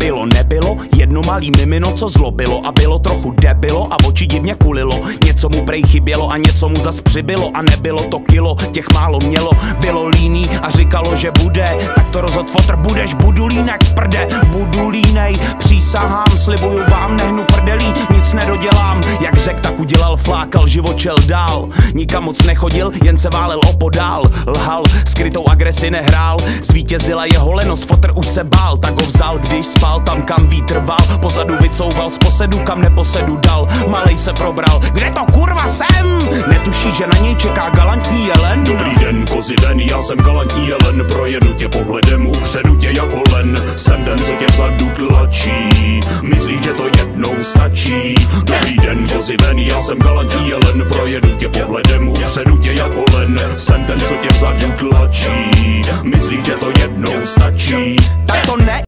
Bylo nebylo, jedno malý mimino, co zlobilo a bylo trochu debilo a oči divně kulilo. Něco mu prej chybělo a něco mu zas přibylo a nebylo to kilo, těch málo mělo. Bylo líný a říkalo, že bude, tak to rozhod fotr, budeš, budu línek, prde, budu línej, přísahám, slibuju vám, nehnu prdelí, nic nedodělám, jak řek, tak udělal, flákal, život šel dál, nikam moc nechodil, jen se válel opodál, lhal, skrytou agresi nehrál, zvítězila jeho lenost, fotr už se bál, tak ho vzal, když spal tam, kam vítr val, pozadu vycouval z posedu, kam neposedu dal, malej se probral, kde to kurva jsem? Netuší, že na něj čeká galantní jelen. Dobrý den, kozy den, já jsem galantní jelen, projedu tě pohledem, upředu tě jako len, jsem ten, co tě vzadu tlačí, myslíš, že to jednou stačí. Dobrý den, kozy ven, já jsem galantní jelen, projedu tě pohledem, upředu tě jako len, jsem ten, co tě vzadu tlačí, myslíš, že to jednou stačí. Tak to ne